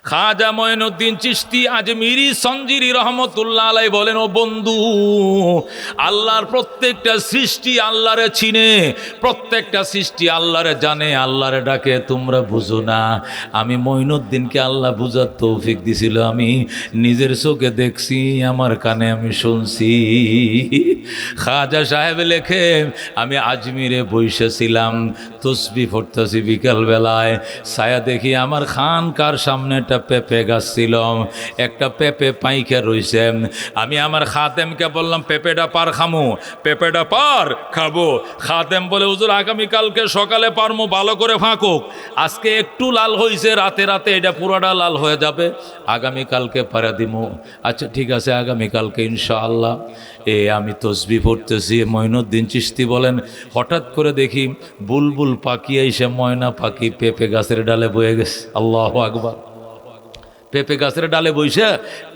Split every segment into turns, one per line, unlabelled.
খাজা মঈনুদ্দিন চিশতি আজমিরি সঞ্জিরি রহমতুল্লাহ আলাইহি বলেন, ও বন্ধু, আল্লাহর প্রত্যেকটা সৃষ্টি আল্লাহরে চিনে, প্রত্যেকটা সৃষ্টি আল্লাহরে জানে, আল্লাহরে ডাকে, তোমরা বুঝো না। আমি মঈনুদ্দিনকে আল্লাহ বুঝার তৌফিক দিছিল, আমি নিজের চোখে দেখছি, আমার কানে আমি শুনছি। খাজা সাহেব লেখে, আমি আজমিরে বসেছিলাম, তসবিহ পড়তেছি বিকালবেলায়, ছায়া দেখি আমার খানকার সামনে একটা পেঁপে গাছ ছিল, একটা পেঁপে পাইকা রইছে। আমি আমার খাদেমকে বললাম, পেঁপেটা পার খামু, পেঁপেটা পার খাবো। খাদেম বলে, হুজুর আগামীকালকে সকালে পারমু, ভালো করে ফাঁকুক, আজকে একটু লাল হয়েছে, রাতে রাতে এটা পুরাটা লাল হয়ে যাবে, আগামীকালকে পারা দিমু। আচ্ছা ঠিক আছে, আগামীকালকে ইনশাআল্লাহ। আমি তসবিহ পড়তেছি, মঈনুদ্দিন চিশতি বলেন, হঠাৎ করে দেখি বুলবুল পাখি এসে, ময়না পাখি পেঁপে গাছের ডালে বয়ে গেছে। আল্লাহু আকবার। পেঁপে গাছের ডালে বইসা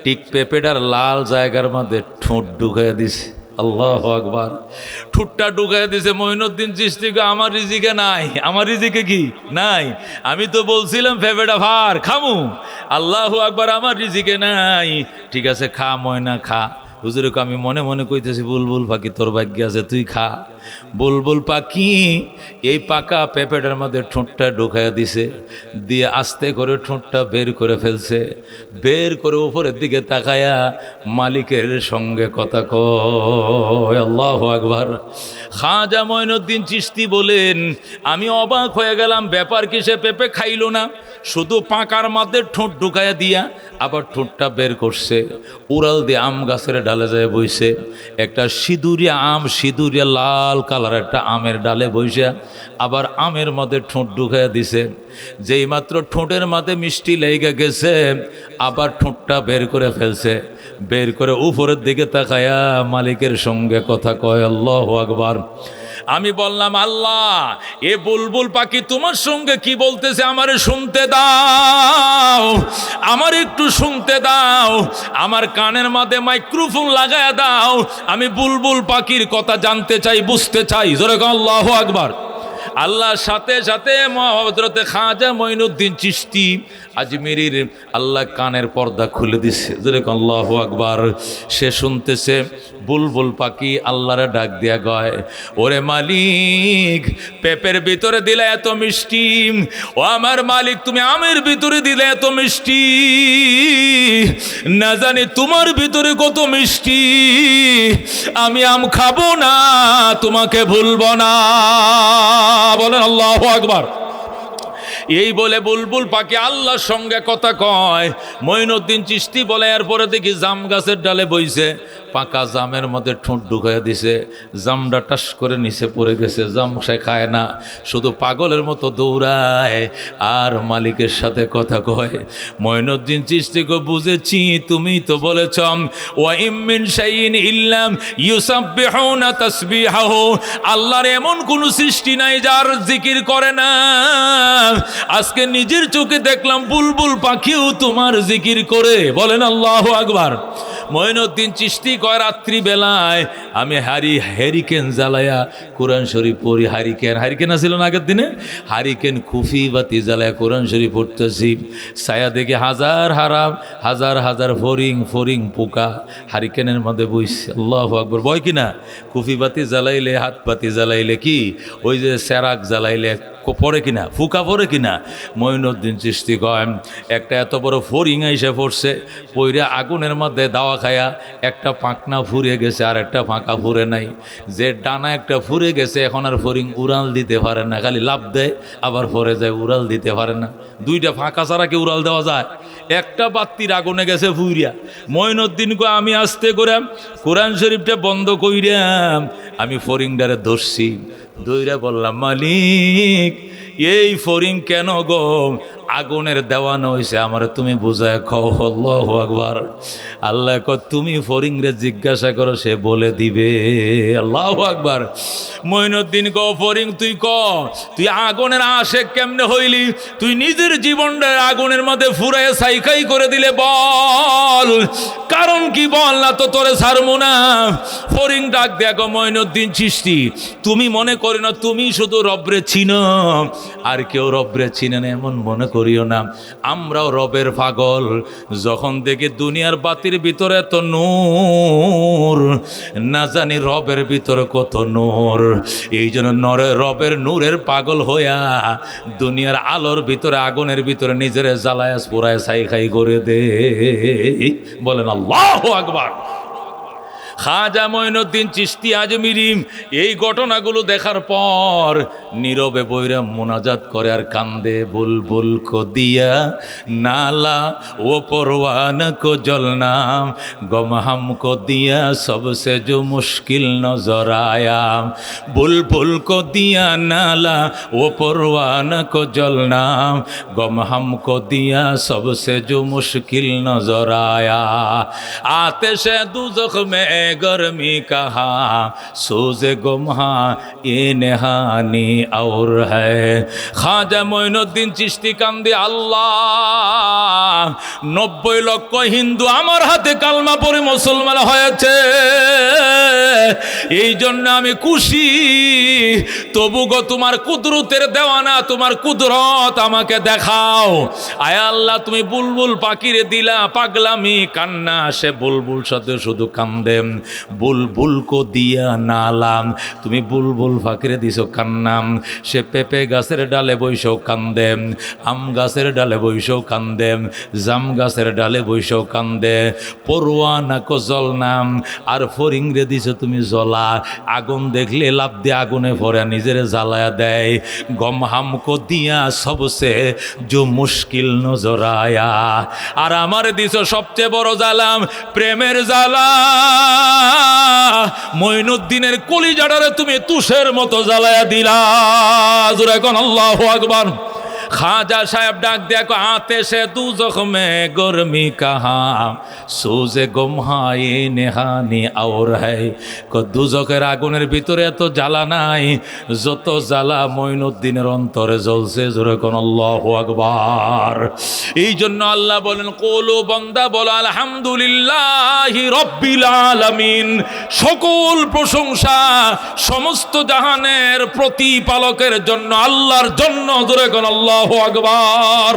ঠিক পেঁপেটার লাল জায়গার মধ্যে ঠোঁট ঢুকাইয়া দিছে। আল্লাহু আকবার। ঠোঁটটা ঢুকাইয়া দিছে। মঈনুদ্দিন চিশতি, আমার রিজিকে নাই। আমার রিজিকে কি নাই? আমি তো বলছিলাম পেঁপেটা ভার খামু। আল্লাহু আকবার, আমার রিজিকে নাই। ঠিক আছে, খা ময়না খা। হুজুরকে আমি মনে মনে কইতেছি, বুলবুল পাখি তোর ভাগ্য আছে, তুই খা। বুলবুল পাখি এই পাকা পেঁপেটার মধ্যে ঠোঁটটা ঢুকাইয়া দিছে, দিয়ে আস্তে করে ঠোঁটটা বের করে ফেলছে। বের করে উপরের দিকে তাকায়া মালিকের সঙ্গে কথা কয়। আল্লাহু আকবার। খাজা মঈনুদ্দিন চিশতি বলেন, আমি অবাক হয়ে গেলাম, ব্যাপার কি, সে পেঁপে খাইল না, শুধু পাকার মধ্যে ঠোঁট ঢুকাইয়া দিয়া আবার ঠোঁটটা বের করছে। উড়াল দিয়ে আম গাছের ডালে যায় বইছে, একটা সিঁদুরিয়া আম, সিঁদুরিয়া লাল কালার একটা আমের ডালে বইসা আবার আমের মধ্যে ঠোঁট ঢুকাইয়া দিছে। যেই মাত্র ঠোঁটের মধ্যে মিষ্টি লেগে গেছে, আবার ঠোঁটটা বের করে ফেলছে। বের করে উপরের দিকে তাকায়া মালিকের সঙ্গে কথা কয়। আল্লাহু আকবার। আমি বললাম, আল্লাহ, এ বুলবুল পাখি তোমার সঙ্গে কি বলতেছে আমারে শুনতে দাও, আমার একটু শুনতে দাও, আমার কানের মধ্যে মাইক্রোফোন লাগায়া দাও, আমি বুলবুল পাখির কথা জানতে চাই, বুঝতে চাই। জোরে কও আল্লাহু আকবার। আল্লাহর সাথে সাথে হযরতে খাজা মঈনুদ্দিন চিশতি আজমিরির আল্লাহ কানের পর্দা খুলে দিছে। যেরকম আল্লাহু আকবার। সে শুনতেছে বুলবুল পাখি আল্লাহরে ডাক দিয়া কয়, ওরে মালিক, পেঁপের ভিতরে দিলে এত মিষ্টি, ও আমার মালিক, তুমি আমের ভিতরে দিলে এত মিষ্টি, না জানি তোমার ভিতরে কত মিষ্টি, আমি আম খাবো না, তোমাকে ভুলবো না। বলেন আল্লাহু আকবার। এই বলে বুলবুল পাখি আল্লাহর সঙ্গে কথা কয়। মঈনুদ্দিন চিশতি বলে, এরপরে দেখি জাম গাছের ডালে বইছে, পাকা জামের মধ্যে ঠোঁট ঢুকাইয়া দিছে, জামটা টাস করে নিচে পড়ে গেছে। জাম সে খায় না, শুধু পাগলের মতো দৌড়ায় আর মালিকের সাথে কথা কয়। মঈনুদ্দিন চিশতিকে বুঝেছি, তুমি তো বলেছ ওয়া ইম মিন শাইইন ইল্লা ইউসাব্বিহুনা তাসবিহাহু, আল্লাহর এমন কোন সৃষ্টি নাই যার জিকির করে না। আজকে নিজের চোখে দেখলাম বুলবুল পাখিও তোমার জিকির করে। বলেন আল্লাহু আকবার। মঈনুদ্দিন চিশতি কয়, রাত্রি বেলায় আমি হ্যারিকেন জ্বালায়া কোরআন শরীফ পড়ি। হারিকেন ছিল না আগের দিনে, হারিকেন খুফি বাতি জ্বালায়া কোরআন শরীফ পড়তেছি। ছায়া দেখে হাজার হাজার ফরিং পোকা হারিকেনের মধ্যে বইছে। আল্লাহু আকবার। ভয় কিনা, খুফি বাতি জ্বালাইলে, হাত বাতি জ্বালাইলে কি ওই যে সেরাক জ্বালাইলে পড়ে কিনা, ফুকা পড়ে কিনা। মঈনুদ্দিন চিশতি কয়, একটা এত বড় ফরিং এসে পড়ছে, পইরা আগুনের মধ্যে দাওয়া খায়া একটা পাখনা ফুরে গেছে, আর একটা ফাঁকা ফুরে নাই। যে ডানা একটা ফুরে গেছে, এখন আর ফরিং উড়াল দিতে পারে না, খালি লাভ দেয় আবার পরে যায়, উড়াল দিতে পারে না। দুইটা ফাঁকা ছাড়া কি উড়াল দেওয়া যায়? একটা বাত্তির আগুনে গেছে ফুইরা। মঈনুদ্দিন কয়, আমি আস্তে করে কোরআন শরীফটা বন্ধ কইরাম, আমি ফরিংডারে ধরছি, দইরা বললাম, মালিক, এই ফরিং কেন গো আগুনের দেওয়ানো হয়েছে, আমার তুমি বুঝায় খাও। আল্লাহু আকবার। আল্লাহ কয়, তুমি ফরিং রে জিজ্ঞাসা করো, সে বলে দিবে। আল্লাহু আকবার। মঈনুদ্দিন কো, ফরিং তুই আগুনের আশেক কেমনে হইলি? তুই নিজের জীবনটা আগুনের মধ্যে ফুরাইয়া সাইকাই করে দিলে, বল কারণ কি, বল না তো তোরে ছাড়বো না। ফরিং ডাক দেখো, মঈনুদ্দিন চিশতি, তুমি মনে করি না তুমি শুধু রব্রে চিনো, আর কেউ রব্রে চিনে না এমন মনে করিও না। আমরাও রবের পাগল, যখন দেখি দুনিয়ার বাতির ভিতরে এত নূর, না জানি রবের ভিতরে কত নূর। এই জন্য রবের নূরের পাগল হইয়া দুনিয়ার আলোর ভিতরে আগুনের ভিতরে নিজের জ্বালায় পুরায় ছাই খাই করে দে। বলেন আল্লাহু আকবার। খাজা মঈনুদ্দিন চিশতি আজমিরি এই ঘটনাগুলো দেখার পর নীরবে বৈরা মোনাজাত করে আর কান্দে। বুলবুল কো দিয়া নালা ও পরওয়ান কো জলনাম, গম হামকো দিয়া সবসে जो मुश्किल नजर आया। बुलबुल को दिया नाला वो परवान को जलनाम, गम हमको दिया सबसे जो मुश्किल नजर आया। आतिश दुज़ख में गर्मी कहा सोज़े गुमहा ये नेहानी और है। খাজা মঈনুদ্দিন চিশতি কান্দে, আল্লাহ 90 লক্ষ হিন্দু আমার হাতে কালমা পড়ে মুসলমান হয়েছে, এই জন্য আমি খুশি। তবু গো তোমার কুদরতের দেওয়ানা, তোমার কুদরত আমাকে দেখাও। আয় আল্লাহ, তুমি বুলবুল পাখিরে দিলা পাগলামি কান্না, সে বুলবুল সাথে শুধু কান্দে। বুলবুল কো দিয়া নালাম, তুমি বুলবুল পাখিরে দিছো কান্নাম, সে পেঁপে গাছের ডালে বইসেও কান্দে, আম গাছের ডালে বইসেও কান্দে, জাম গাছের ডালে বইসেও কান্দে। পরওয়ানা কো জলনাম, আর ফরিংরে দিছো তুমি জ্বলা, আগুন দেখলে লাভ দিয়ে আগুনে ভরে নিজের জ্বালায়া দেয়। গম হামকো দিয়া সবসে जो মুশকিল নজর আয়া, আর আমার দিছো সবচেয়ে বড় জ্বালাম প্রেমের জ্বালা। মঈনুদ্দিনের কলিজাটারে তুমি তুষের মতো জ্বালায়া দিলা। জোরে কোন আল্লাহু আকবার। খাজা সাহেব ডাক দেখো, আতে সে দুজখ মে গরমি কাহা সোজে গুমহায়ে নেহানি আর হ্যায়। দুজখের আগুনের ভিতরে এত জ্বালা নাই যত জ্বালা মঈনুদ্দিনের অন্তরে জ্বলছে। জোরে কোন আল্লাহু আকবার। এই জন্য আল্লাহ বলেন, কোলো বান্দা বলো আলহামদুলিল্লাহি রাব্বিল আলামিন, সকল প্রশংসা সমস্ত জাহানের প্রতিপালকের জন্য, আল্লাহর জন্য। জোরে কোন আল্লাহু আকবার।